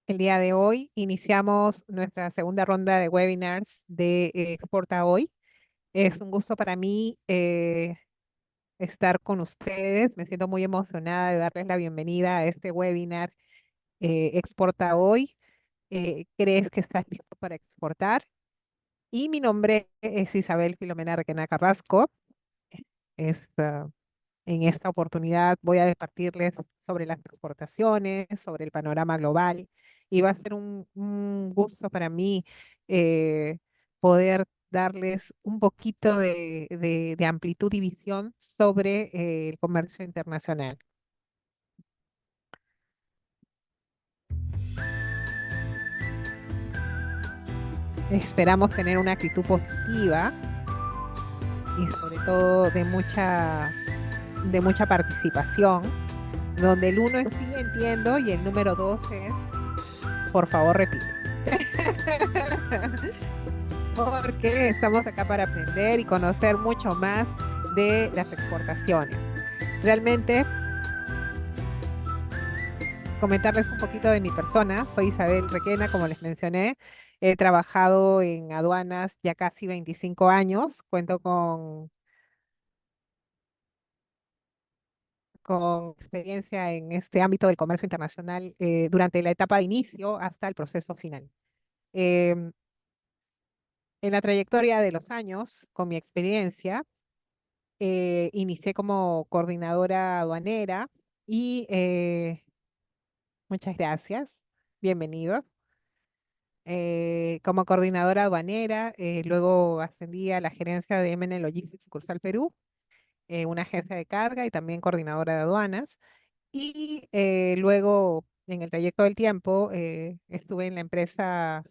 El día de hoy iniciamos nuestra segunda ronda de webinars de Exporta Hoy. Es un gusto para mí estar con ustedes. Me siento muy emocionada de darles la bienvenida a este webinar Exporta Hoy. ¿Crees que estás listo para exportar? Y mi nombre es Isabel Filomena Requena Carrasco. Es, en esta oportunidad voy a compartirles sobre las exportaciones, sobre el panorama global y va a ser un gusto para mí poder darles un poquito de amplitud y visión sobre el comercio internacional. Esperamos tener una actitud positiva y sobre todo de mucha participación, donde el uno es sí entiendo y el número dos es por favor repite. Porque estamos acá para aprender y conocer mucho más de las exportaciones. Realmente, comentarles un poquito de mi persona. Soy Isabel Requena, como les mencioné. He trabajado en aduanas ya casi 25 años. Cuento con experiencia en este ámbito del comercio internacional durante la etapa de inicio hasta el proceso final. Em, en la trayectoria de los años, con mi experiencia, inicié como coordinadora aduanera y muchas gracias, bienvenidos. Como coordinadora aduanera, luego ascendí a la gerencia de MN Logistics Sucursal Perú, una agencia de carga y también coordinadora de aduanas. Y luego, en el trayecto del tiempo, estuve en la empresa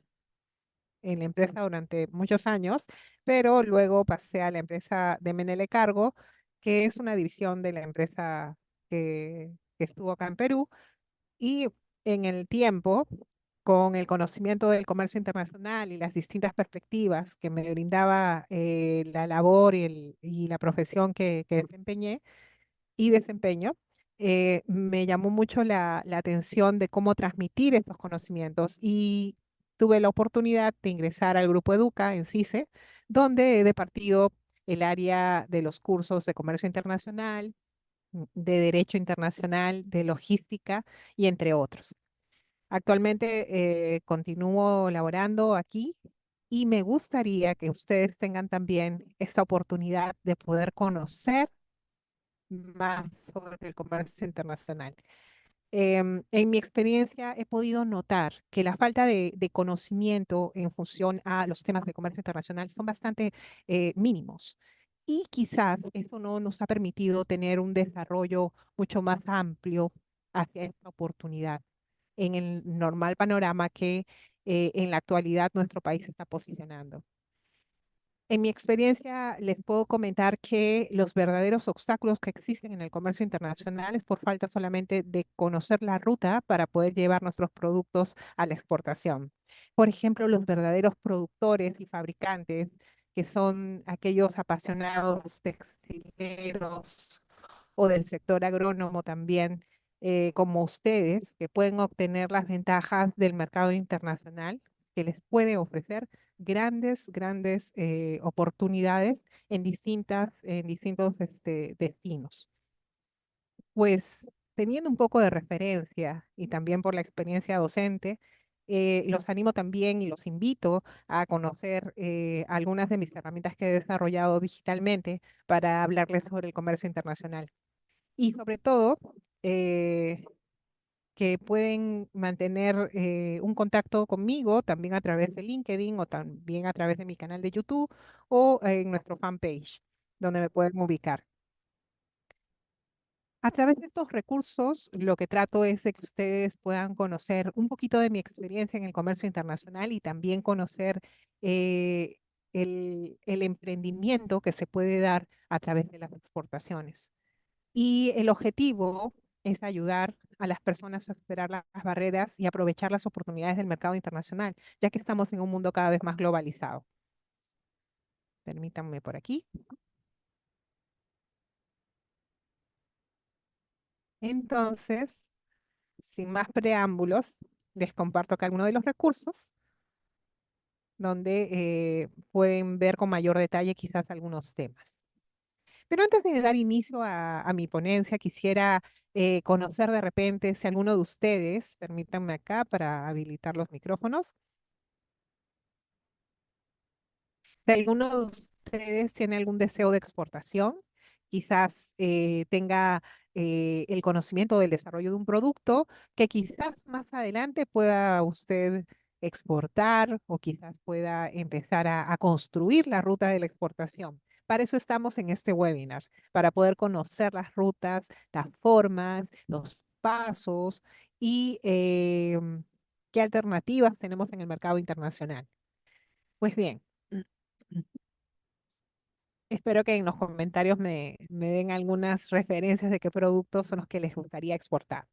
durante muchos años, pero luego pasé a la empresa de Menele Cargo, que es una división de la empresa que estuvo acá en Perú. Y en el tiempo, con el conocimiento del comercio internacional y las distintas perspectivas que me brindaba la labor y la profesión que desempeñé, y desempeño, me llamó mucho la atención de cómo transmitir estos conocimientos y tuve la oportunidad de ingresar al grupo Educa en CICE, donde he departido el área de los cursos de comercio internacional, de derecho internacional, de logística y entre otros. Actualmente continúo laborando aquí y me gustaría que ustedes tengan también esta oportunidad de poder conocer más sobre el comercio internacional. En mi experiencia he podido notar que la falta de conocimiento en función a los temas de comercio internacional son bastante mínimos. Y quizás eso no nos ha permitido tener un desarrollo mucho más amplio hacia esta oportunidad en el normal panorama que en la actualidad nuestro país está posicionando. En mi experiencia, les puedo comentar que los verdaderos obstáculos que existen en el comercio internacional es por falta solamente de conocer la ruta para poder llevar nuestros productos a la exportación. Por ejemplo, los verdaderos productores y fabricantes, que son aquellos apasionados textileros o del sector agrónomo también, como ustedes, que pueden obtener las ventajas del mercado internacional que les puede ofrecer grandes oportunidades en distintos destinos. Pues teniendo un poco de referencia y también por la experiencia docente, los animo también y los invito a conocer algunas de mis herramientas que he desarrollado digitalmente para hablarles sobre el comercio internacional. Y sobre todo, eh, que pueden mantener un contacto conmigo también a través de LinkedIn o también a través de mi canal de YouTube o en nuestro fanpage, donde me pueden ubicar. A través de estos recursos, lo que trato es de que ustedes puedan conocer un poquito de mi experiencia en el comercio internacional y también conocer eh, el emprendimiento que se puede dar a través de las exportaciones. Y el objetivo es ayudar a las personas a superar las barreras y aprovechar las oportunidades del mercado internacional, ya que estamos en un mundo cada vez más globalizado. Permítanme por aquí. Entonces, sin más preámbulos, les comparto acá algunos de los recursos donde pueden ver con mayor detalle quizás algunos temas. Pero antes de dar inicio a mi ponencia, quisiera conocer de repente si alguno de ustedes, permítanme acá para habilitar los micrófonos, si alguno de ustedes tiene algún deseo de exportación, quizás tenga el conocimiento del desarrollo de un producto que quizás más adelante pueda usted exportar o quizás pueda empezar a construir la ruta de la exportación. Para eso estamos en este webinar, para poder conocer las rutas, las formas, los pasos y qué alternativas tenemos en el mercado internacional. Pues bien. Espero que en los comentarios me den algunas referencias de qué productos son los que les gustaría exportar.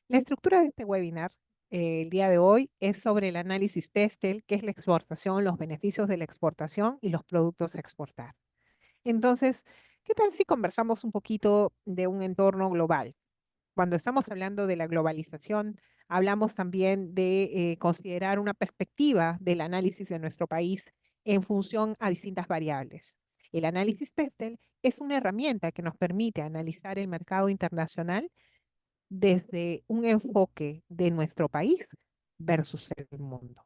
La estructura de este webinar el día de hoy es sobre el análisis PESTEL, qué es la exportación, los beneficios de la exportación y los productos a exportar. Entonces, ¿qué tal si conversamos un poquito de un entorno global? Cuando estamos hablando de la globalización, hablamos también de considerar una perspectiva del análisis de nuestro país en función a distintas variables. El análisis PESTEL es una herramienta que nos permite analizar el mercado internacional desde un enfoque de nuestro país versus el mundo.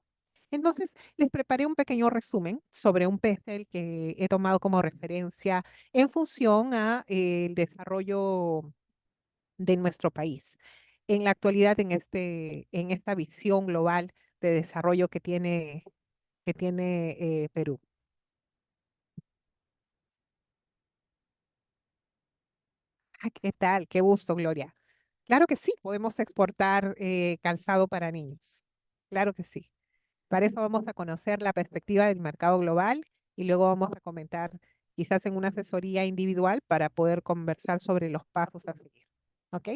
Entonces, les preparé un pequeño resumen sobre un PESTEL que he tomado como referencia en función a el desarrollo de nuestro país. En la actualidad, en esta visión global de desarrollo que tiene Perú. Ah, ¿qué tal? Qué gusto, Gloria. Claro que sí, podemos exportar calzado para niños. Claro que sí. Para eso vamos a conocer la perspectiva del mercado global y luego vamos a comentar quizás en una asesoría individual para poder conversar sobre los pasos a seguir. ¿Ok?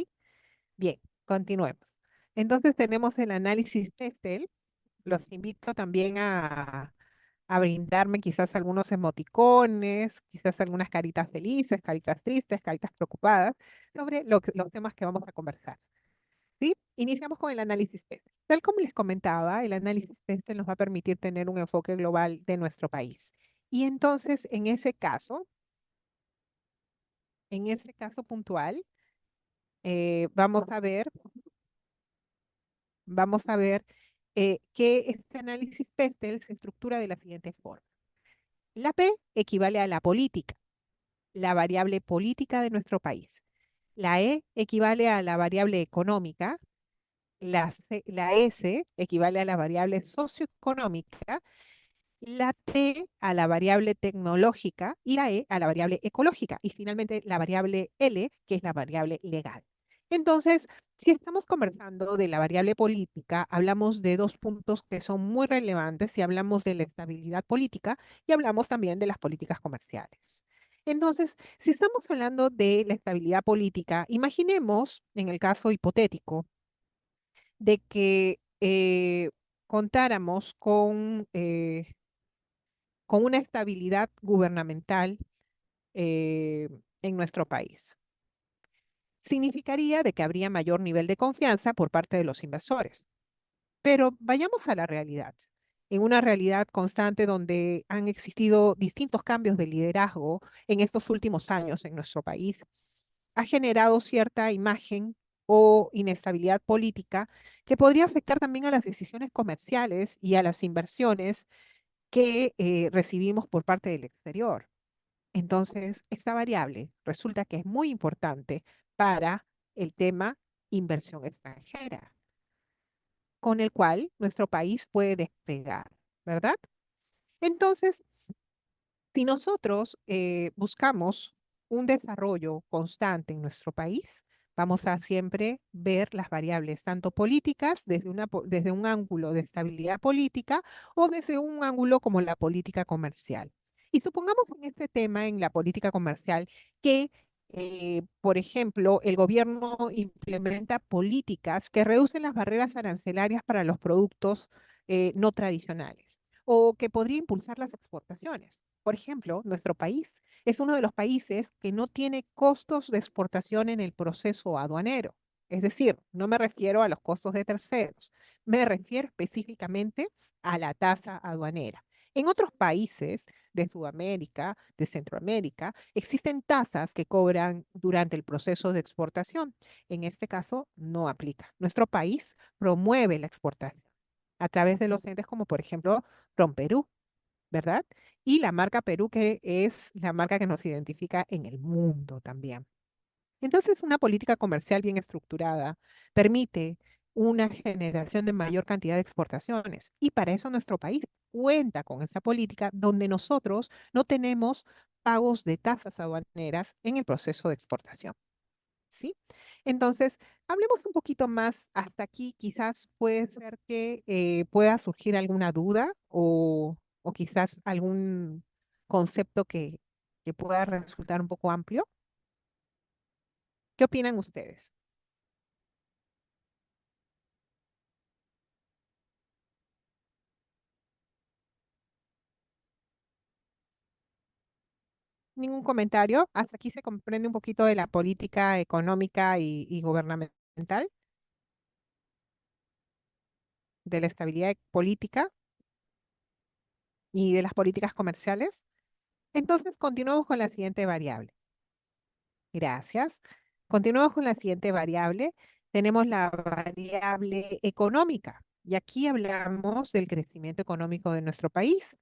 Bien, continuemos. Entonces tenemos el análisis PESTEL. Los invito también a brindarme quizás algunos emoticones, quizás algunas caritas felices, caritas tristes, caritas preocupadas sobre los temas que vamos a conversar. ¿Sí? Iniciamos con el análisis PESTEL. Tal como les comentaba, el análisis PESTEL nos va a permitir tener un enfoque global de nuestro país. Y entonces, en ese caso puntual, eh, vamos a ver, vamos a ver que este análisis PESTEL se estructura de la siguiente forma. La P equivale a la política, la variable política de nuestro país. La E equivale a la variable económica, la S equivale a la variable socioeconómica, la T a la variable tecnológica y la E a la variable ecológica y finalmente la variable L, que es la variable legal. Entonces, si estamos conversando de la variable política, hablamos de dos puntos que son muy relevantes y hablamos de la estabilidad política y hablamos también de las políticas comerciales. Entonces, si estamos hablando de la estabilidad política, imaginemos, en el caso hipotético, de que contáramos con una estabilidad gubernamental en nuestro país. Significaría de que habría mayor nivel de confianza por parte de los inversores. Pero vayamos a la realidad. En una realidad constante donde han existido distintos cambios de liderazgo en estos últimos años en nuestro país, ha generado cierta imagen o inestabilidad política que podría afectar también a las decisiones comerciales y a las inversiones que recibimos por parte del exterior. Entonces, esta variable resulta que es muy importante para el tema inversión extranjera, con el cual nuestro país puede despegar, ¿verdad? Entonces, si nosotros buscamos un desarrollo constante en nuestro país, vamos a siempre ver las variables, tanto políticas, desde un ángulo de estabilidad política o desde un ángulo como la política comercial. Y supongamos en este tema, en la política comercial, que, por ejemplo, el gobierno implementa políticas que reducen las barreras arancelarias para los productos no tradicionales o que podría impulsar las exportaciones. Por ejemplo, nuestro país es uno de los países que no tiene costos de exportación en el proceso aduanero. Es decir, no me refiero a los costos de terceros, me refiero específicamente a la tasa aduanera. En otros países de Sudamérica, de Centroamérica, existen tasas que cobran durante el proceso de exportación. En este caso, no aplica. Nuestro país promueve la exportación a través de los entes como, por ejemplo, PROMPERÚ, ¿verdad? Y la marca Perú, que es la marca que nos identifica en el mundo también. Entonces, una política comercial bien estructurada permite una generación de mayor cantidad de exportaciones. Y para eso nuestro país cuenta con esa política donde nosotros no tenemos pagos de tasas aduaneras en el proceso de exportación. ¿Sí? Entonces, hablemos un poquito más hasta aquí. Quizás puede ser que pueda surgir alguna duda o quizás algún concepto que pueda resultar un poco amplio. ¿Qué opinan ustedes? ¿Ningún comentario? Hasta aquí se comprende un poquito de la política económica y gubernamental, de la estabilidad política y de las políticas comerciales. Entonces, continuamos con la siguiente variable. Gracias. Continuamos con la siguiente variable. Tenemos la variable económica. Y aquí hablamos del crecimiento económico de nuestro país.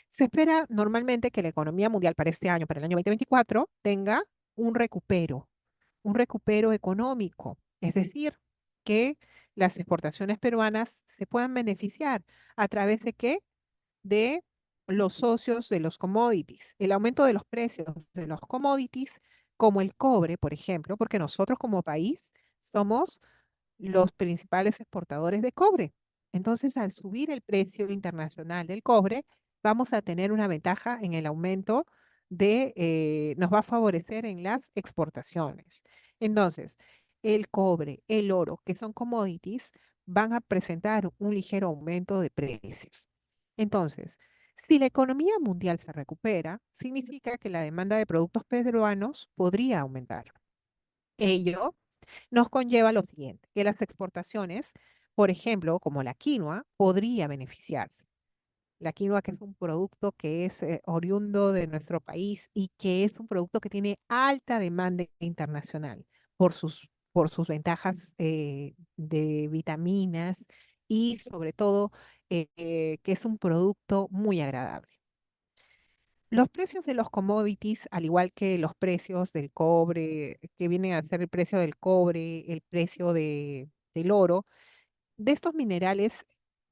Se espera normalmente que la economía mundial para este año, para el año 2024, tenga un recupero económico. Es decir, que las exportaciones peruanas se puedan beneficiar a través de qué? De los socios de los commodities, el aumento de los precios de los commodities, como el cobre, por ejemplo, porque nosotros como país somos los principales exportadores de cobre. Entonces, al subir el precio internacional del cobre, vamos a tener una ventaja en el aumento nos va a favorecer en las exportaciones. Entonces, el cobre, el oro, que son commodities, van a presentar un ligero aumento de precios. Entonces, si la economía mundial se recupera, significa que la demanda de productos peruanos podría aumentar. Ello nos conlleva lo siguiente, que las exportaciones, por ejemplo, como la quinoa, podría beneficiarse. La quinoa, que es un producto que es oriundo de nuestro país y que es un producto que tiene alta demanda internacional por sus ventajas de vitaminas y sobre todo que es un producto muy agradable. Los precios de los commodities, al igual que los precios del cobre, que vienen a ser el precio del cobre, el precio del oro, de estos minerales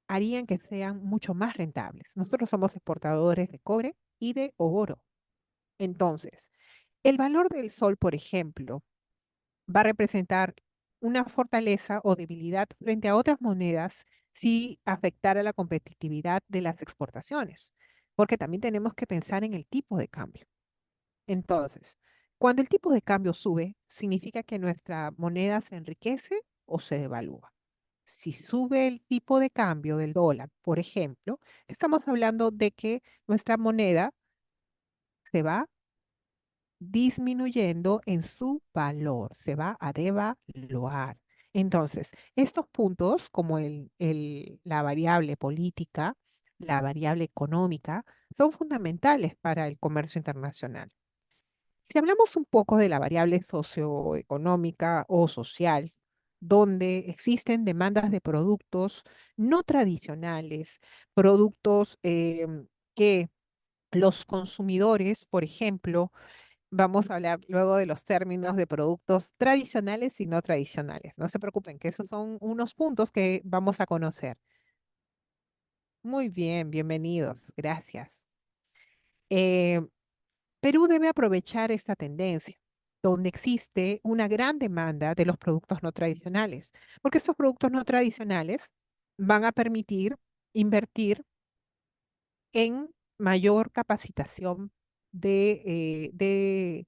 harían que sean mucho más rentables. Nosotros somos exportadores de cobre y de oro. Entonces, el valor del sol, por ejemplo, va a representar una fortaleza o debilidad frente a otras monedas si afectara la competitividad de las exportaciones, porque también tenemos que pensar en el tipo de cambio. Entonces, cuando el tipo de cambio sube, significa que nuestra moneda se enriquece o se devalúa. Si sube el tipo de cambio del dólar, por ejemplo, estamos hablando de que nuestra moneda se va disminuyendo en su valor, se va a devaluar. Entonces, estos puntos, como la variable política, la variable económica, son fundamentales para el comercio internacional. Si hablamos un poco de la variable socioeconómica o social, donde existen demandas de productos no tradicionales, productos que los consumidores, por ejemplo, vamos a hablar luego de los términos de productos tradicionales y no tradicionales. No se preocupen, que esos son unos puntos que vamos a conocer. Muy bien, bienvenidos. Gracias. Eh, Perú debe aprovechar esta tendencia, donde existe una gran demanda de los productos no tradicionales, porque estos productos no tradicionales van a permitir invertir en mayor capacitación del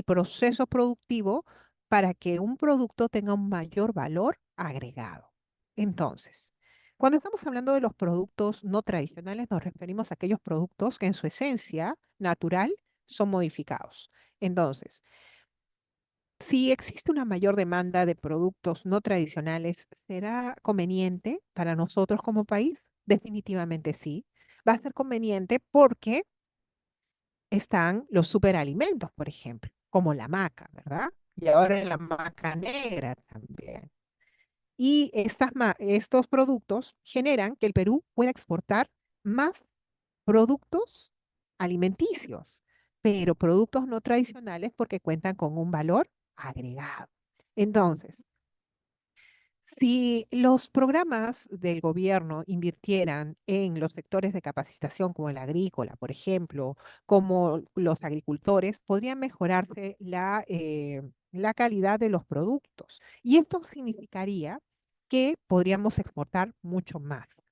proceso productivo para que un producto tenga un mayor valor agregado. Entonces, cuando estamos hablando de los productos no tradicionales, nos referimos a aquellos productos que en su esencia natural son modificados. Entonces, Si existe una mayor demanda de productos no tradicionales, ¿será conveniente para nosotros como país? Definitivamente sí. Va a ser conveniente porque están los superalimentos, por ejemplo, como la maca, ¿verdad? Y ahora la maca negra también. Y estos productos generan que el Perú pueda exportar más productos alimenticios, pero productos no tradicionales porque cuentan con un valor agregado. Entonces, si los programas del gobierno invirtieran en los sectores de capacitación como el agrícola, por ejemplo, como los agricultores, podría mejorarse la calidad de los productos. Y esto significaría que podríamos exportar mucho más.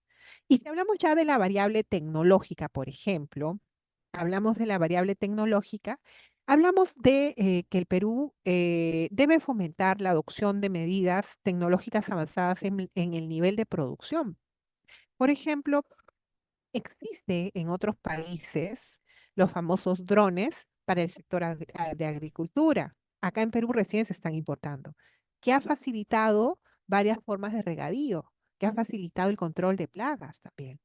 Y si hablamos ya de la variable tecnológica, por ejemplo, hablamos de la variable tecnológica, hablamos de que el Perú debe fomentar la adopción de medidas tecnológicas avanzadas en el nivel de producción. Por ejemplo, existe en otros países los famosos drones para el sector de agricultura. Acá en Perú recién se están importando, que ha facilitado varias formas de regadío, que ha facilitado el control de plagas también.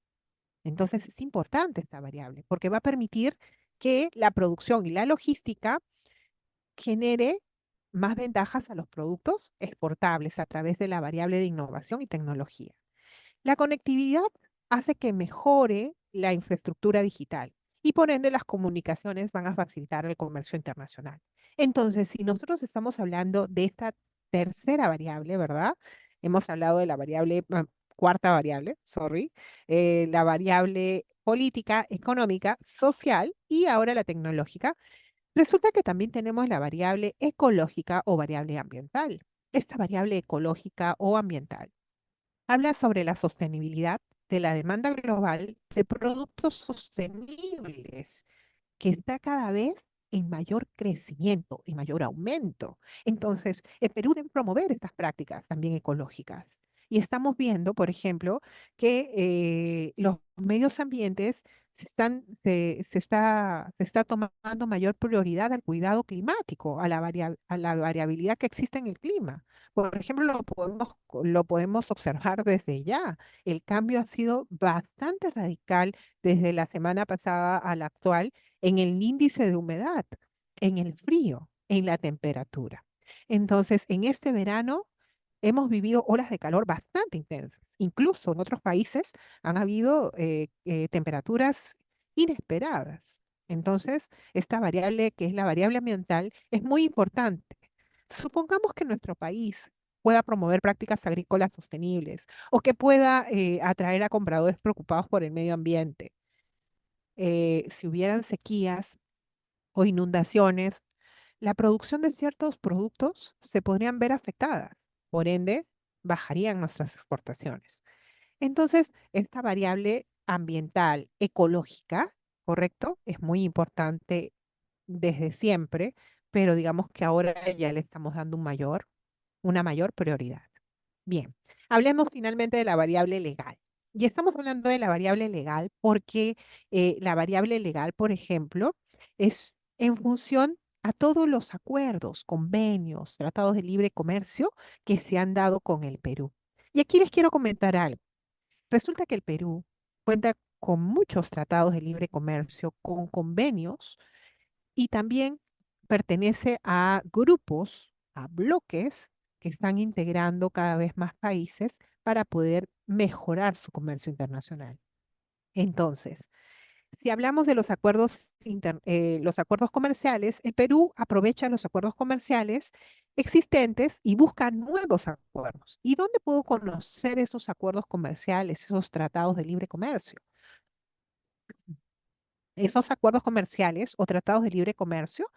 Entonces es importante esta variable porque va a permitir que la producción y la logística genere más ventajas a los productos exportables a través de la variable de innovación y tecnología. La conectividad hace que mejore la infraestructura digital y por ende las comunicaciones van a facilitar el comercio internacional. Entonces, si nosotros estamos hablando de esta tercera variable, ¿verdad? Hemos hablado de la variable, cuarta variable, sorry, la variable política, económica, social y ahora la tecnológica. Resulta que también tenemos la variable ecológica o variable ambiental. Esta variable ecológica o ambiental habla sobre la sostenibilidad de la demanda global de productos sostenibles que está cada vez en mayor crecimiento y mayor aumento. Entonces, el Perú debe promover estas prácticas también ecológicas. Y estamos viendo, por ejemplo, que los medios ambientes se está tomando mayor prioridad al cuidado climático, a la variabilidad que existe en el clima. Por ejemplo, lo podemos observar desde ya. El cambio ha sido bastante radical desde la semana pasada a la actual en el índice de humedad, en el frío, en la temperatura. Entonces, en este verano hemos vivido olas de calor bastante intensas. Incluso en otros países han habido temperaturas inesperadas. Entonces, esta variable, que es la variable ambiental, es muy importante. Supongamos que nuestro país pueda promover prácticas agrícolas sostenibles o que pueda atraer a compradores preocupados por el medio ambiente. Si hubieran sequías o inundaciones, la producción de ciertos productos se podrían ver afectadas. Por ende, bajarían nuestras exportaciones. Entonces, esta variable ambiental, ecológica, ¿correcto? Es muy importante desde siempre, pero digamos que ahora ya le estamos dando una mayor prioridad. Bien, hablemos finalmente de la variable legal. Y estamos hablando de la variable legal porque la variable legal, por ejemplo, es en función a todos los acuerdos, convenios, tratados de libre comercio que se han dado con el Perú. Y aquí les quiero comentar algo. Resulta que el Perú cuenta con muchos tratados de libre comercio, con convenios y también pertenece a grupos, a bloques que están integrando cada vez más países para poder mejorar su comercio internacional. Entonces, si hablamos de los acuerdos comerciales, el Perú aprovecha los acuerdos comerciales existentes y busca nuevos acuerdos. ¿Y dónde puedo conocer esos acuerdos comerciales, esos tratados de libre comercio? Esos acuerdos comerciales o tratados de libre comercio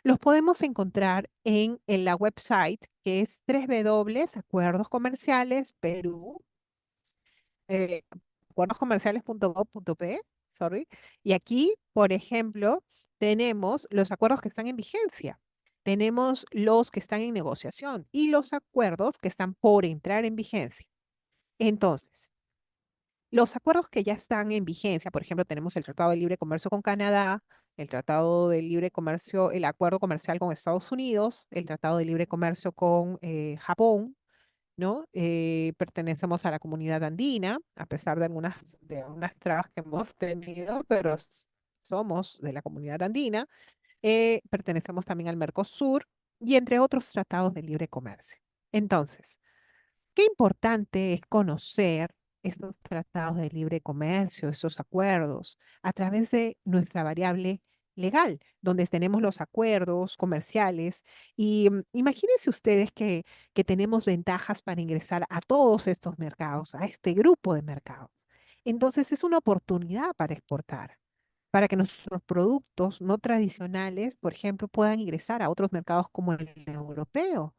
los podemos encontrar en la website que es www.acuerdoscomercialesperú, eh, acuerdoscomerciales.gov.p, sorry. Y aquí, por ejemplo, tenemos los acuerdos que están en vigencia, tenemos los que están en negociación y los acuerdos que están por entrar en vigencia. Entonces, los acuerdos que ya están en vigencia, por ejemplo, tenemos el Tratado de Libre Comercio con Canadá, el Tratado de Libre Comercio, el Acuerdo Comercial con Estados Unidos, el Tratado de Libre Comercio con Japón, ¿no? Pertenecemos a la comunidad andina, a pesar de algunas trabas que hemos tenido, pero somos de la comunidad andina. Pertenecemos también al Mercosur y entre otros tratados de libre comercio. Entonces, qué importante es conocer estos tratados de libre comercio, estos acuerdos, a través de nuestra variable legal, donde tenemos los acuerdos comerciales. Y imagínense ustedes que tenemos ventajas para ingresar a todos estos mercados, a este grupo de mercados. Entonces es una oportunidad para exportar, para que nuestros productos no tradicionales, por ejemplo, puedan ingresar a otros mercados como el europeo.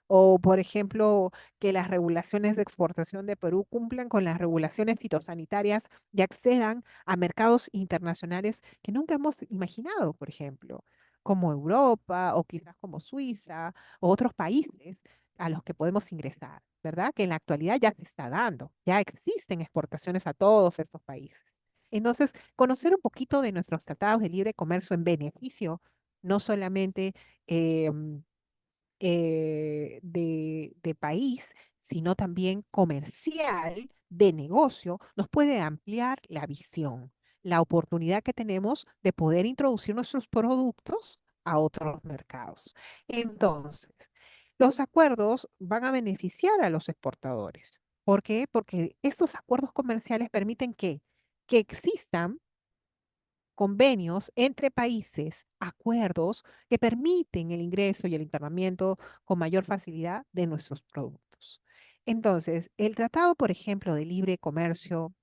O, por ejemplo, que las regulaciones de exportación de Perú cumplan con las regulaciones fitosanitarias y accedan a mercados internacionales que nunca hemos imaginado, por ejemplo, como Europa o quizás como Suiza o otros países a los que podemos ingresar, ¿verdad? Que en la actualidad ya se está dando, ya existen exportaciones a todos estos países. Entonces, conocer un poquito de nuestros tratados de libre comercio en beneficio, no solamente em, de país, sino también comercial, de negocio, nos puede ampliar la visión, la oportunidad que tenemos de poder introducir nuestros productos a otros mercados. Entonces, los acuerdos van a beneficiar a los exportadores. ¿Por qué? Porque estos acuerdos comerciales permiten que existan convenios entre países, acuerdos que permiten el ingreso y el internamiento con mayor facilidad de nuestros productos. Entonces, el tratado, por ejemplo, de libre comercio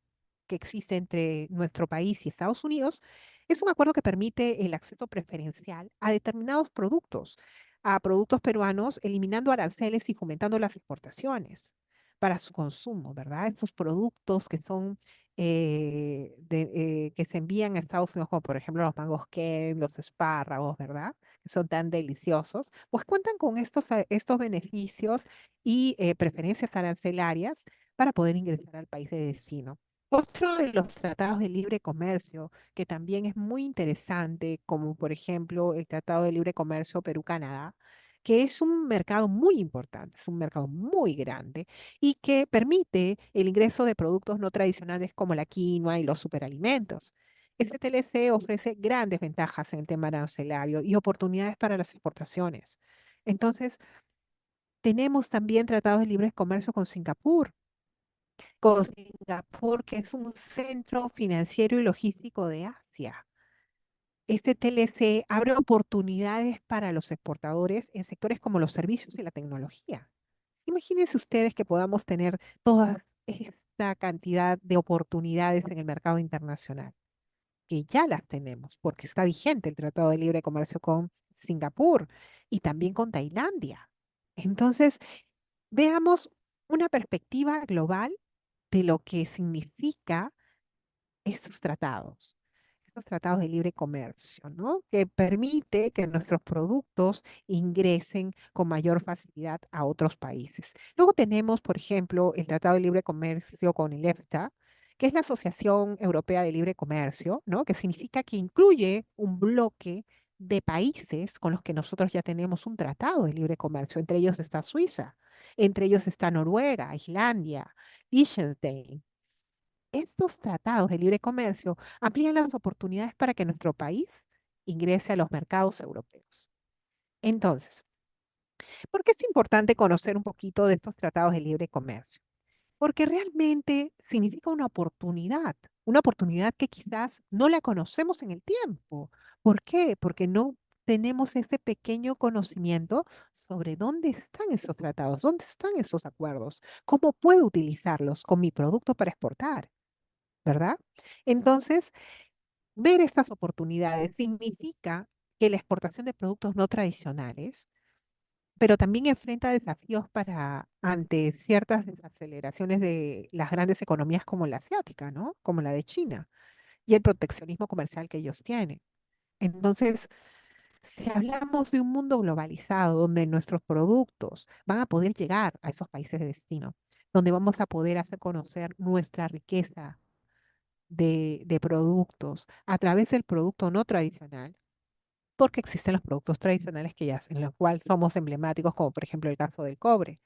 que existe entre nuestro país y Estados Unidos es un acuerdo que permite el acceso preferencial a determinados productos, a productos peruanos, eliminando aranceles y fomentando las exportaciones para su consumo, ¿verdad? Estos productos que son que se envían a Estados Unidos, como por ejemplo los mangos Ken, los espárragos, ¿verdad? Que son tan deliciosos, pues cuentan con estos beneficios y preferencias arancelarias para poder ingresar al país de destino. Otro de los tratados de libre comercio que también es muy interesante, como por ejemplo el Tratado de Libre Comercio Perú-Canadá, que es un mercado muy importante, es un mercado muy grande y que permite el ingreso de productos no tradicionales como la quinoa y los superalimentos. Este TLC ofrece grandes ventajas en el tema arancelario y oportunidades para las exportaciones. Entonces, tenemos también tratados de libre comercio con Singapur, que es un centro financiero y logístico de Asia. Este TLC abre oportunidades para los exportadores en sectores como los servicios y la tecnología. Imagínense ustedes que podamos tener toda esta cantidad de oportunidades en el mercado internacional, que ya las tenemos, porque está vigente el Tratado de Libre Comercio con Singapur y también con Tailandia. Entonces, veamos una perspectiva global de lo que significa estos tratados de libre comercio, ¿no? Que permite que nuestros productos ingresen con mayor facilidad a otros países. Luego tenemos, por ejemplo, el Tratado de Libre Comercio con el EFTA, que es la Asociación Europea de Libre Comercio, ¿no? Que significa que incluye un bloque de países con los que nosotros ya tenemos un tratado de libre comercio. Entre ellos está Suiza, entre ellos está Noruega, Islandia, Liechtenstein. Estos tratados de libre comercio amplían las oportunidades para que nuestro país ingrese a los mercados europeos. Entonces, ¿por qué es importante conocer un poquito de estos tratados de libre comercio? Porque realmente significa una oportunidad que quizás no la conocemos en el tiempo. ¿Por qué? Porque no tenemos ese pequeño conocimiento sobre dónde están esos tratados, dónde están esos acuerdos, cómo puedo utilizarlos con mi producto para exportar. ¿Verdad? Entonces, ver estas oportunidades significa que la exportación de productos no tradicionales, pero también enfrenta desafíos ante ciertas desaceleraciones de las grandes economías como la asiática, ¿no? Como la de China y el proteccionismo comercial que ellos tienen. Entonces, si hablamos de un mundo globalizado donde nuestros productos van a poder llegar a esos países de destino, donde vamos a poder hacer conocer nuestra riqueza, de productos a través del producto no tradicional, porque existen los productos tradicionales que ya, en los cuales somos emblemáticos, como por ejemplo el caso del cobre,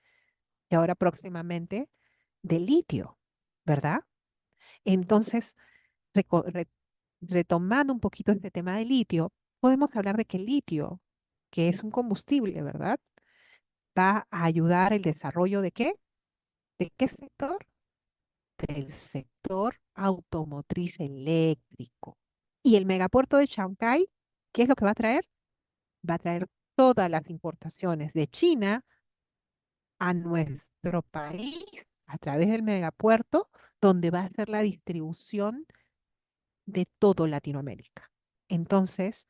y ahora próximamente del litio, ¿verdad? Entonces, reco- re- retomando un poquito este tema del litio, podemos hablar de que el litio, que es un combustible, ¿verdad? Va a ayudar el desarrollo de qué? ¿De qué sector? Del sector automotriz eléctrico. Y el megapuerto de Shanghái, ¿qué es lo que va a traer? Va a traer todas las importaciones de China a nuestro país a través del megapuerto, donde va a ser la distribución de todo Latinoamérica. Entonces,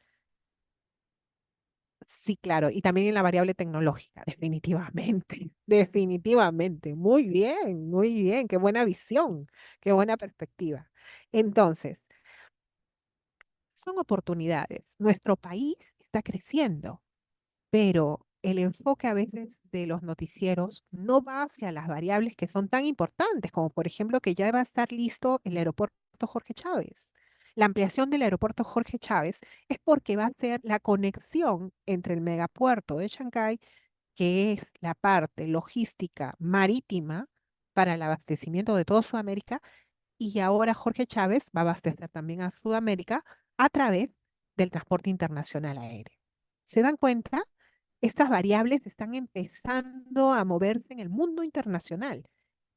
sí, claro, y también en la variable tecnológica, definitivamente, definitivamente. Muy bien, qué buena visión, qué buena perspectiva. Entonces, son oportunidades. Nuestro país está creciendo, pero el enfoque a veces de los noticieros no va hacia las variables que son tan importantes, como por ejemplo que ya va a estar listo el aeropuerto Jorge Chávez. La ampliación del aeropuerto Jorge Chávez es porque va a ser la conexión entre el megapuerto de Shanghái, que es la parte logística marítima para el abastecimiento de toda Sudamérica, y ahora Jorge Chávez va a abastecer también a Sudamérica a través del transporte internacional aéreo. ¿Se dan cuenta? Estas variables están empezando a moverse en el mundo internacional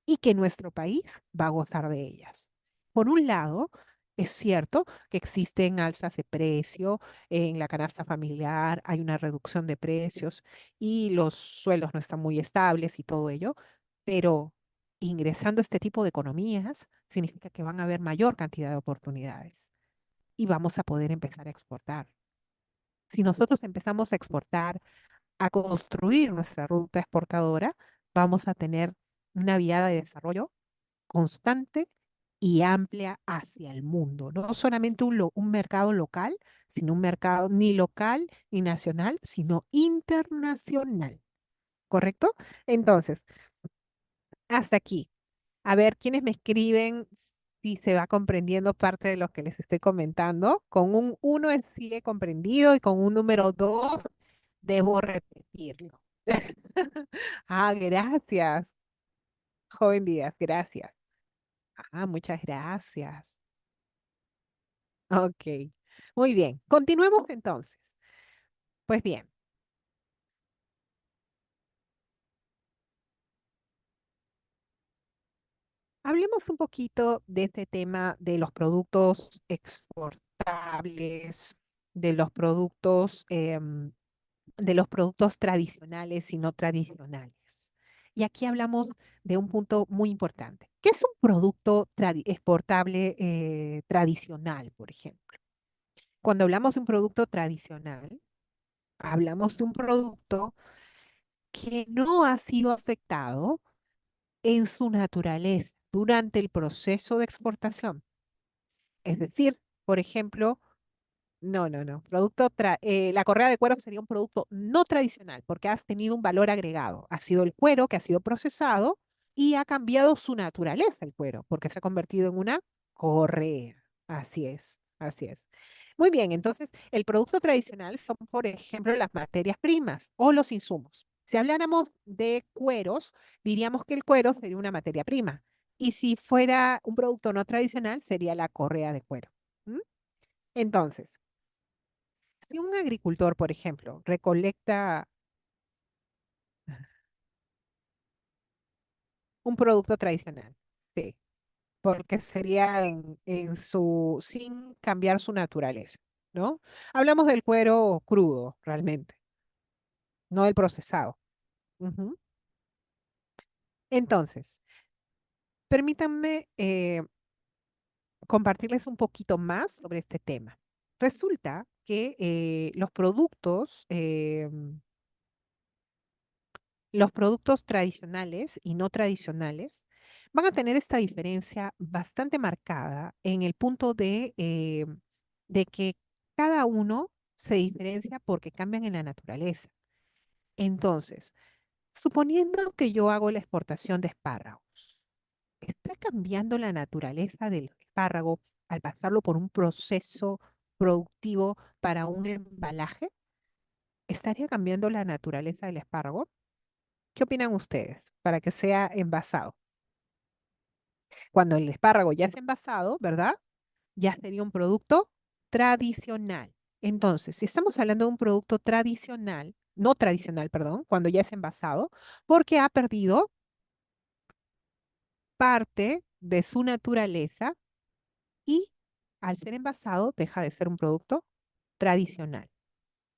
y que nuestro país va a gozar de ellas. Por un lado, es cierto que existen alzas de precio en la canasta familiar, hay una reducción de precios y los sueldos no están muy estables y todo ello, pero ingresando a este tipo de economías significa que van a haber mayor cantidad de oportunidades y vamos a poder empezar a exportar. Si nosotros empezamos a exportar, a construir nuestra ruta exportadora, vamos a tener una viada de desarrollo constante y amplia hacia el mundo. No solamente un mercado local, sino un mercado ni local ni nacional, sino internacional. ¿Correcto? Entonces, hasta aquí. A ver, ¿quiénes me escriben si se va comprendiendo parte de lo que les estoy comentando? Con un uno es sigue comprendido y con un número 2 debo repetirlo. Ah, gracias, joven Díaz, gracias. Ah, muchas gracias. Ok, muy bien. Continuemos entonces. Pues bien, hablemos un poquito de este tema de los productos exportables, de los productos, de los productos tradicionales y no tradicionales. Y aquí hablamos de un punto muy importante. ¿Qué es un producto exportable tradicional, por ejemplo? Cuando hablamos de un producto tradicional, hablamos de un producto que no ha sido afectado en su naturaleza durante el proceso de exportación. Es decir, por ejemplo, no. La correa de cuero sería un producto no tradicional porque has tenido un valor agregado. Ha sido el cuero que ha sido procesado y ha cambiado su naturaleza el cuero porque se ha convertido en una correa. Así es, así es. Muy bien, entonces el producto tradicional son, por ejemplo, las materias primas o los insumos. Si habláramos de cueros, diríamos que el cuero sería una materia prima. Y si fuera un producto no tradicional, sería la correa de cuero. ¿M? Entonces, si un agricultor, por ejemplo, recolecta un producto tradicional, sí, porque sería sin cambiar su naturaleza, ¿no? Hablamos del cuero crudo, realmente, no del procesado. Ujú. Entonces, permítanme compartirles un poquito más sobre este tema. Resulta que los productos tradicionales y no tradicionales van a tener esta diferencia bastante marcada en el punto de que cada uno se diferencia porque cambian en la naturaleza. Entonces, suponiendo que yo hago la exportación de espárragos, cambiando la naturaleza del espárrago al pasarlo por un proceso productivo para un embalaje? ¿Estaría cambiando la naturaleza del espárrago? ¿Qué opinan ustedes para que sea envasado? Cuando el espárrago ya es envasado, ¿verdad? Ya sería un producto tradicional. Entonces, si estamos hablando de un producto tradicional, no tradicional, perdón, cuando ya es envasado, porque ha perdido parte de su naturaleza y al ser envasado deja de ser un producto tradicional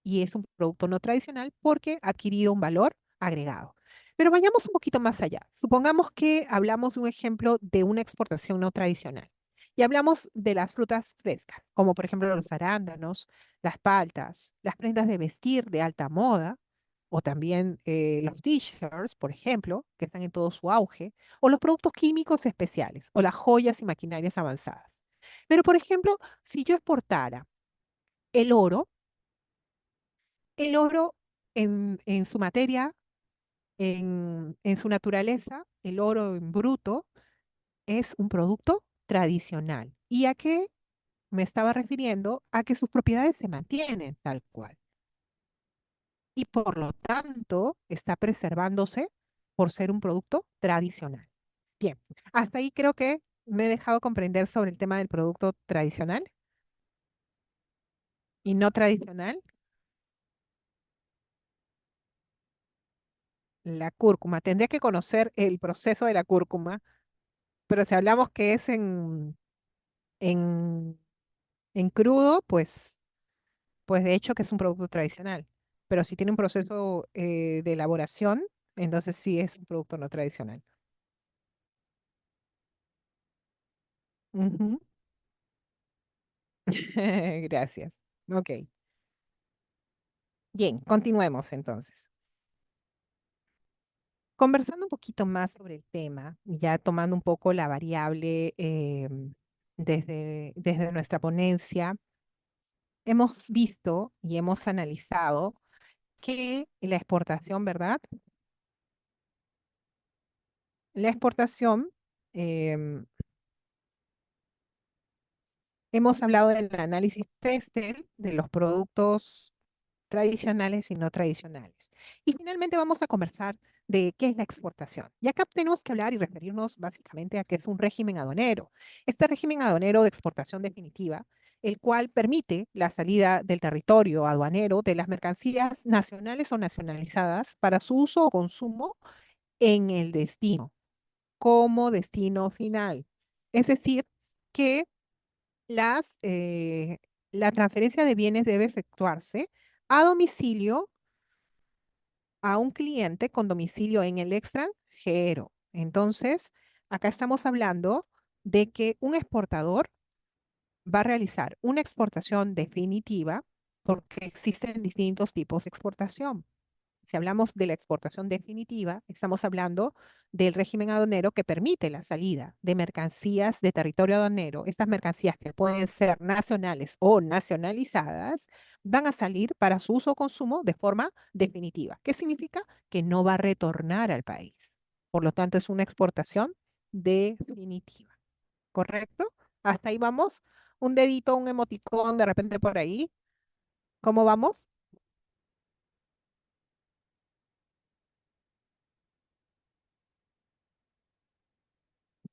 y es un producto no tradicional porque ha adquirido un valor agregado. Pero vayamos un poquito más allá. Supongamos que hablamos de un ejemplo de una exportación no tradicional y hablamos de las frutas frescas, como por ejemplo los arándanos, las paltas, las prendas de vestir de alta moda, o también los t-shirts, por ejemplo, que están en todo su auge, o los productos químicos especiales, o las joyas y maquinarias avanzadas. Pero, por ejemplo, si yo exportara el oro, el oro en su materia, en su naturaleza, el oro en bruto es un producto tradicional. ¿Y a qué me estaba refiriendo? A que sus propiedades se mantienen tal cual. Y por lo tanto está preservándose por ser un producto tradicional. Bien, hasta ahí creo que me he dejado comprender sobre el tema del producto tradicional y no tradicional. La cúrcuma. Tendría que conocer el proceso de la cúrcuma, pero si hablamos que es en, en crudo, pues de hecho que es un producto tradicional. Pero si tiene un proceso de elaboración, entonces sí es un producto no tradicional. Ujú. Gracias. Ok. Bien, continuemos entonces. Conversando un poquito más sobre el tema, ya tomando un poco la variable desde nuestra ponencia, hemos visto y hemos analizado que la exportación, ¿verdad? La exportación, em, hemos hablado del análisis PESTEL de los productos tradicionales y no tradicionales. Y finalmente vamos a conversar de qué es la exportación. Y acá tenemos que hablar y referirnos básicamente a qué es un régimen aduanero. Este régimen aduanero de exportación definitiva, el cual permite la salida del territorio aduanero de las mercancías nacionales o nacionalizadas para su uso o consumo en el destino, como destino final. Es decir, que las, eh, la transferencia de bienes debe efectuarse a domicilio a un cliente con domicilio en el extranjero. Entonces, acá estamos hablando de que un exportador va a realizar una exportación definitiva porque existen distintos tipos de exportación. Si hablamos de la exportación definitiva, estamos hablando del régimen aduanero que permite la salida de mercancías de territorio aduanero. Estas mercancías que pueden ser nacionales o nacionalizadas van a salir para su uso o consumo de forma definitiva. ¿Qué significa? Que no va a retornar al país. Por lo tanto, es una exportación definitiva. ¿Correcto? Hasta ahí vamos. Un dedito, un emoticón de repente por ahí. ¿Cómo vamos?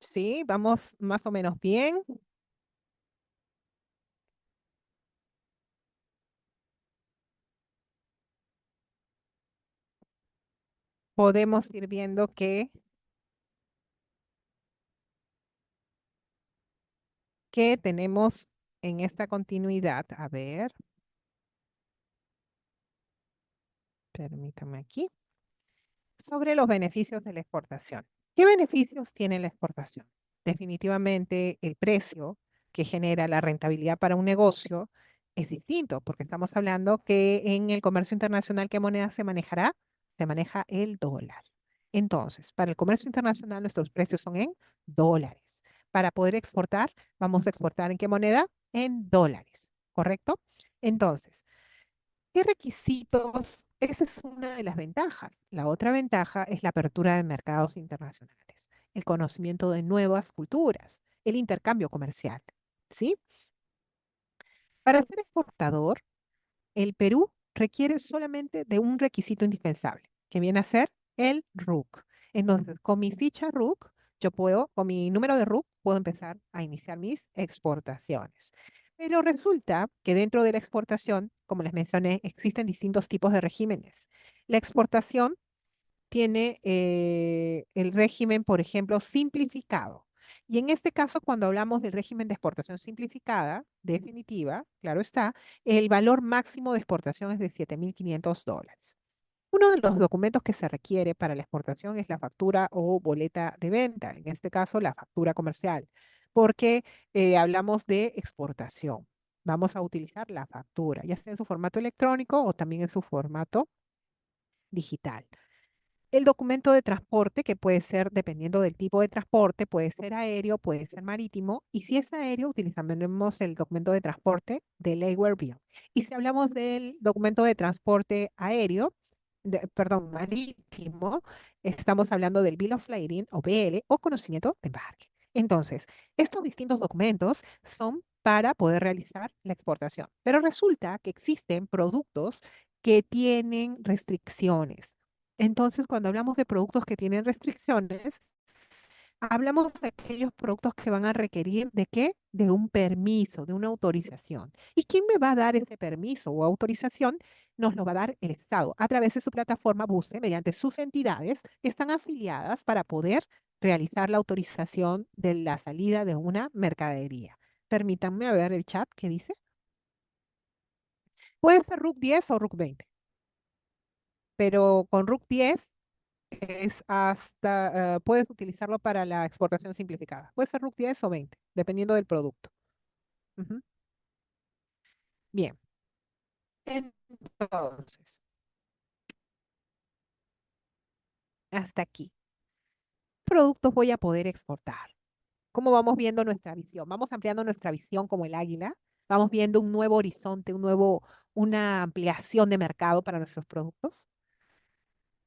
Sí, vamos más o menos bien. Podemos ir viendo que tenemos en esta continuidad. A ver, permítame aquí. Sobre los beneficios de la exportación. ¿Qué beneficios tiene la exportación? Definitivamente el precio que genera la rentabilidad para un negocio es distinto, porque estamos hablando que en el comercio internacional, ¿qué moneda se manejará? Se maneja el dólar. Entonces, para el comercio internacional, nuestros precios son en dólares. Para poder exportar, vamos a exportar ¿en qué moneda? En dólares, ¿correcto? Entonces, ¿qué requisitos? Esa es una de las ventajas. La otra ventaja es la apertura de mercados internacionales. el conocimiento de nuevas culturas, el intercambio comercial, ¿sí? Para ser exportador, el Perú requiere solamente de un requisito indispensable, que viene a ser el RUC. Entonces, con mi ficha RUC, yo puedo, con mi número de RUC, puedo empezar a iniciar mis exportaciones. Pero resulta que dentro de la exportación, como les mencioné, existen distintos tipos de regímenes. La exportación tiene el régimen, por ejemplo, simplificado. Y en este caso, cuando hablamos del régimen de exportación simplificada, definitiva, claro está, el valor máximo de exportación es de $7.500. Uno de los documentos que se requiere para la exportación es la factura o boleta de venta, en este caso la factura comercial, porque hablamos de exportación. Vamos a utilizar la factura, ya sea en su formato electrónico o también en su formato digital. El documento de transporte, que puede ser, dependiendo del tipo de transporte, puede ser aéreo, puede ser marítimo, y si es aéreo, utilizaremos el documento de transporte del Airware Bill. Y si hablamos del documento de transporte aéreo, perdón, marítimo, estamos hablando del Bill of Lading o BL o conocimiento de embarque. Entonces, estos distintos documentos son para poder realizar la exportación. Pero resulta que existen productos que tienen restricciones. Entonces, cuando hablamos de productos que tienen restricciones, hablamos de aquellos productos que van a requerir de qué? De un permiso, de una autorización. ¿Y quién me va a dar ese permiso o autorización? Nos lo va a dar el Estado a través de su plataforma BUSE, mediante sus entidades que están afiliadas para poder realizar la autorización de la salida de una mercadería. Permítanme ver el chat que dice. Puede ser RUC 10 o RUC 20, pero con RUC 10 es hasta, puedes utilizarlo para la exportación simplificada. Puede ser RUC 10 o 20, dependiendo del producto. Ujú. Bien, entonces, hasta aquí. ¿Qué productos voy a poder exportar? ¿Cómo vamos viendo nuestra visión? Vamos ampliando nuestra visión como el águila. Vamos viendo un nuevo horizonte, una ampliación de mercado para nuestros productos.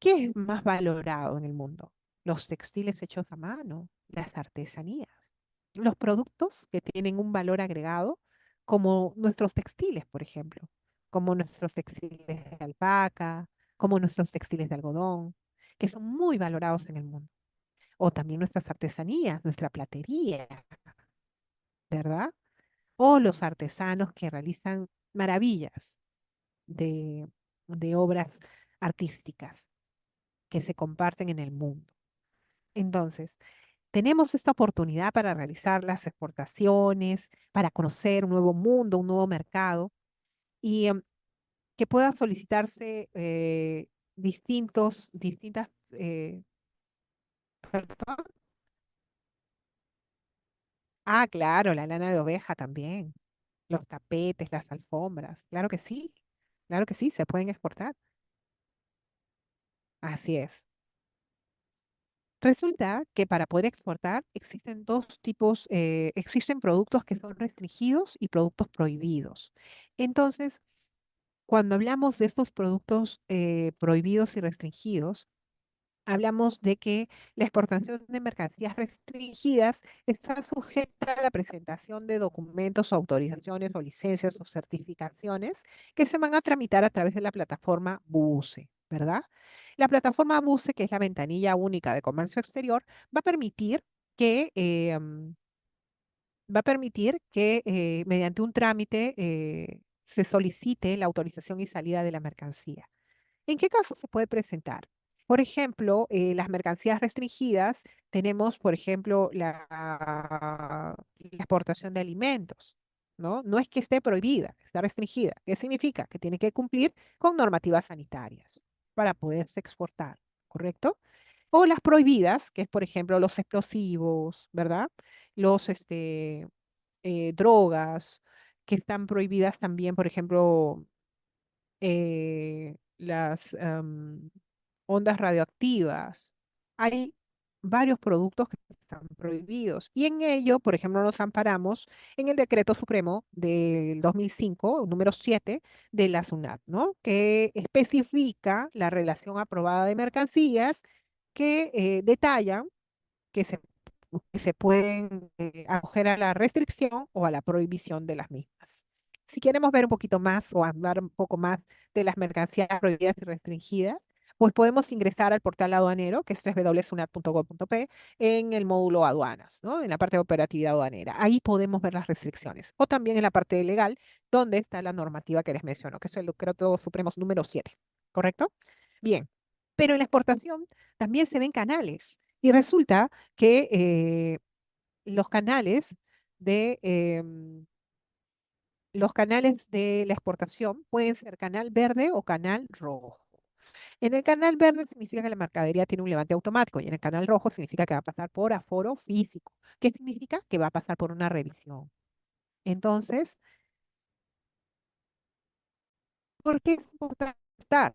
¿Qué es más valorado en el mundo? Los textiles hechos a mano, las artesanías, los productos que tienen un valor agregado, como nuestros textiles, por ejemplo, como nuestros textiles de alpaca, como nuestros textiles de algodón, que son muy valorados en el mundo. O también nuestras artesanías, nuestra platería, ¿verdad? O los artesanos que realizan maravillas de, de obras artísticas que se comparten en el mundo. Entonces, tenemos esta oportunidad para realizar las exportaciones, para conocer un nuevo mundo, un nuevo mercado y que puedan solicitarse distintas, perdón. Ah, claro, la lana de oveja también, los tapetes, las alfombras, claro que sí, se pueden exportar. Así es. Resulta que para poder exportar existen dos tipos, existen productos que son restringidos y productos prohibidos. Entonces, cuando hablamos de estos productos prohibidos y restringidos, hablamos de que la exportación de mercancías restringidas está sujeta a la presentación de documentos o autorizaciones o licencias o certificaciones que se van a tramitar a través de la plataforma BUSE, ¿verdad? La plataforma BUSE, que es la ventanilla única de comercio exterior, va a permitir que, mediante un trámite se solicite la autorización y salida de la mercancía. ¿En qué caso se puede presentar? Por ejemplo, las mercancías restringidas, tenemos, por ejemplo, la exportación de alimentos, ¿no? No es que esté prohibida, está restringida. ¿Qué significa? Que tiene que cumplir con normativas sanitarias para poderse exportar, ¿correcto? O las prohibidas, que es, por ejemplo, los explosivos, ¿verdad? Los, drogas, que están prohibidas también, por ejemplo, las ondas radioactivas. Hay varios productos que están prohibidos y en ello, por ejemplo, nos amparamos en el Decreto Supremo del 2005, número 7 de la SUNAT, ¿no? Que especifica la relación aprobada de mercancías que detallan que se pueden acoger a la restricción o a la prohibición de las mismas. Si queremos ver un poquito más o hablar un poco más de las mercancías prohibidas y restringidas, pues podemos ingresar al portal aduanero, que es www.sunat.gov.p, en el módulo aduanas, ¿no? En la parte de operatividad aduanera. Ahí podemos ver las restricciones. O también en la parte legal, donde está la normativa que les menciono, que es el decreto supremo número 7, ¿correcto? Bien. Pero en la exportación también se ven canales. Y resulta que los canales los canales de la exportación pueden ser canal verde o canal rojo. En el canal verde significa que la mercadería tiene un levante automático y en el canal rojo significa que va a pasar por aforo físico. ¿Qué significa? Que va a pasar por una revisión. Entonces, ¿por qué es importante estar?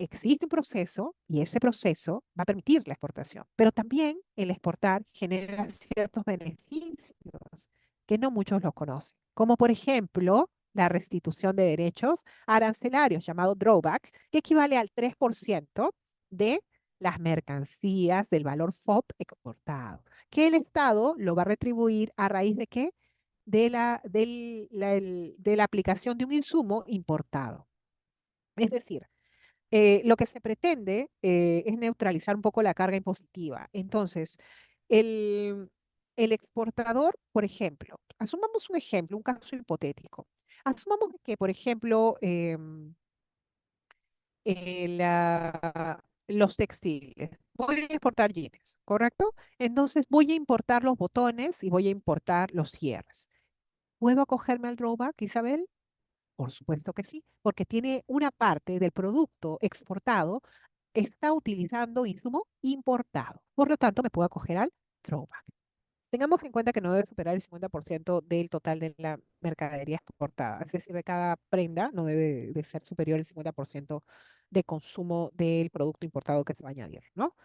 Existe un proceso y ese proceso va a permitir la exportación, pero también el exportar genera ciertos beneficios que no muchos los conocen, como por ejemplo la restitución de derechos arancelarios, llamado drawback, que equivale al 3% de las mercancías del valor FOB exportado, que el Estado lo va a retribuir a raíz de qué? De la aplicación de un insumo importado. Es decir, lo que se pretende es neutralizar un poco la carga impositiva. Entonces, el, el exportador, por ejemplo, asumamos un ejemplo, un caso hipotético. Asumamos que, por ejemplo, los textiles. Voy a exportar jeans, ¿correcto? Entonces voy a importar los botones y voy a importar los cierres. ¿Puedo acogerme al drawback, Isabel? Por supuesto que sí, porque tiene una parte del producto exportado está utilizando insumo importado. Por lo tanto, me puedo acoger al drawback. Tengamos en cuenta que no debe superar el 50% del total de la mercadería exportada. Es decir, de cada prenda no debe de ser superior al 50% de consumo del producto importado que se va a añadir, ¿no?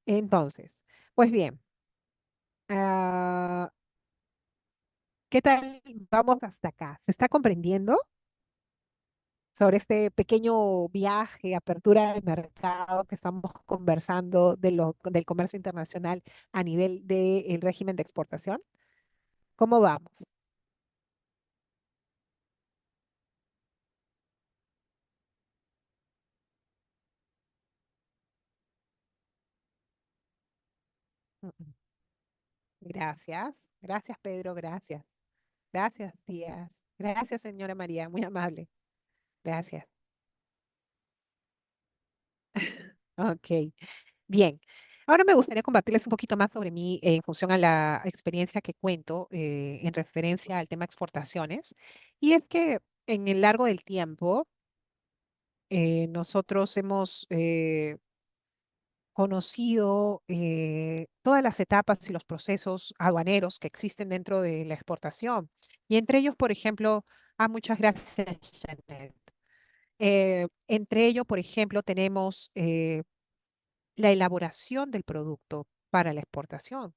Entonces, pues bien, ah, ¿qué tal? Vamos hasta acá. ¿Se está comprendiendo sobre este pequeño viaje, apertura de mercado que estamos conversando del comercio internacional a nivel del régimen de exportación? ¿Cómo vamos? Mm, mm. Gracias, gracias Pedro, gracias. Gracias, tías. Gracias, señora María, muy amable. Gracias. Ok, bien. Ahora me gustaría compartirles un poquito más sobre mí en función a la experiencia que cuento en referencia al tema exportaciones. Y es que en el largo del tiempo, nosotros hemos conocido todas las etapas y los procesos aduaneros que existen dentro de la exportación. Y entre ellos, por ejemplo, muchas gracias, Janet. Entre ellos, por ejemplo, tenemos la elaboración del producto para la exportación.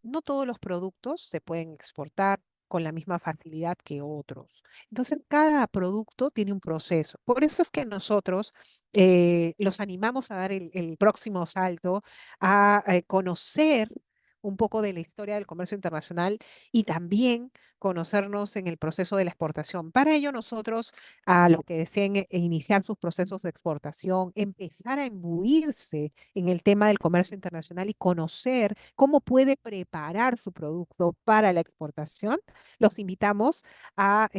No todos los productos se pueden exportar con la misma facilidad que otros. Entonces, cada producto tiene un proceso. Por eso es que nosotros los animamos a dar el próximo salto, a conocer un poco de la historia del comercio internacional y también conocernos en el proceso de la exportación. Para ello, nosotros, a los que deseen iniciar sus procesos de exportación, empezar a imbuirse en el tema del comercio internacional y conocer cómo puede preparar su producto para la exportación, los invitamos a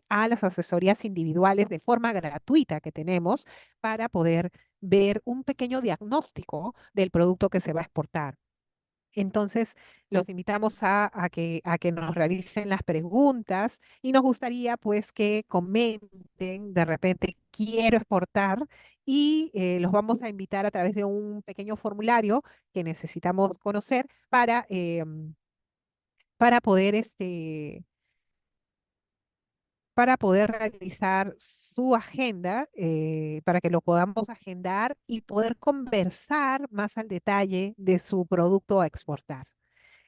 las asesorías individuales de forma gratuita que tenemos para poder ver un pequeño diagnóstico del producto que se va a exportar. Entonces, los invitamos a que nos realicen las preguntas y nos gustaría pues que comenten de repente quiero exportar y los vamos a invitar a través de un pequeño formulario que necesitamos conocer para poder para poder realizar su agenda, para que lo podamos agendar y poder conversar más al detalle de su producto a exportar.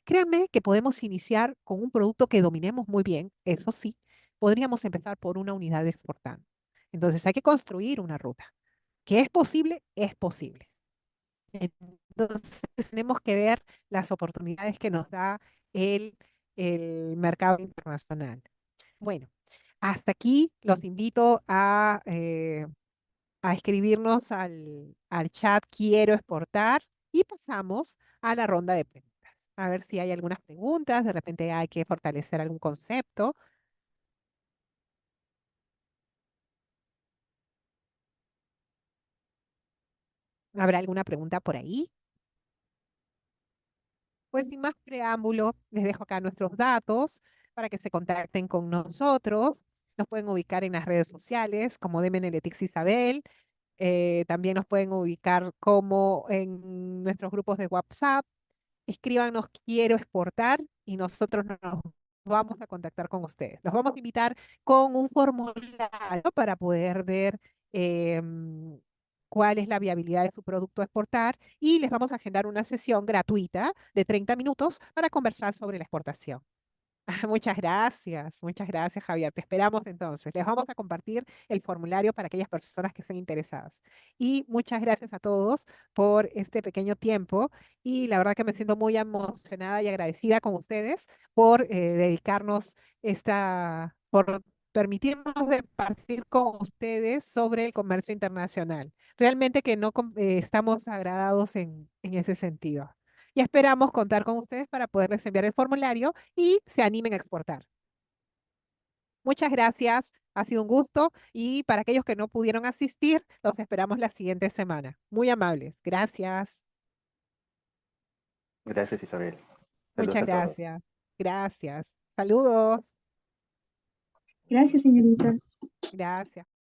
Créanme que podemos iniciar con un producto que dominemos muy bien, eso sí, podríamos empezar por una unidad de exportando. Entonces hay que construir una ruta. ¿Que es posible? Es posible. Entonces tenemos que ver las oportunidades que nos da el, el mercado internacional. Bueno, hasta aquí los invito a escribirnos al chat Quiero exportar y pasamos a la ronda de preguntas. A ver si hay algunas preguntas, de repente hay que fortalecer algún concepto. ¿Habrá alguna pregunta por ahí? Pues sin más preámbulo, les dejo acá nuestros datos para que se contacten con nosotros. Nos pueden ubicar en las redes sociales como Demeneletics Isabel. También nos pueden ubicar como en nuestros grupos de WhatsApp. Escríbanos quiero exportar y nosotros nos vamos a contactar con ustedes. Los vamos a invitar con un formulario para poder ver cuál es la viabilidad de su producto a exportar y les vamos a agendar una sesión gratuita de 30 minutos para conversar sobre la exportación. Muchas gracias, Javier. Te esperamos entonces. Les vamos a compartir el formulario para aquellas personas que estén interesadas. Y muchas gracias a todos por este pequeño tiempo. Y la verdad que me siento muy emocionada y agradecida con ustedes por dedicarnos por permitirnos de compartir con ustedes sobre el comercio internacional. Realmente que no estamos agradados en ese sentido. Y esperamos contar con ustedes para poderles enviar el formulario y se animen a exportar. Muchas gracias, ha sido un gusto y para aquellos que no pudieron asistir, los esperamos la siguiente semana. Muy amables, gracias. Gracias, Isabel. Saludos Muchas a todos. gracias. Gracias. Saludos. Gracias, señorita. Gracias.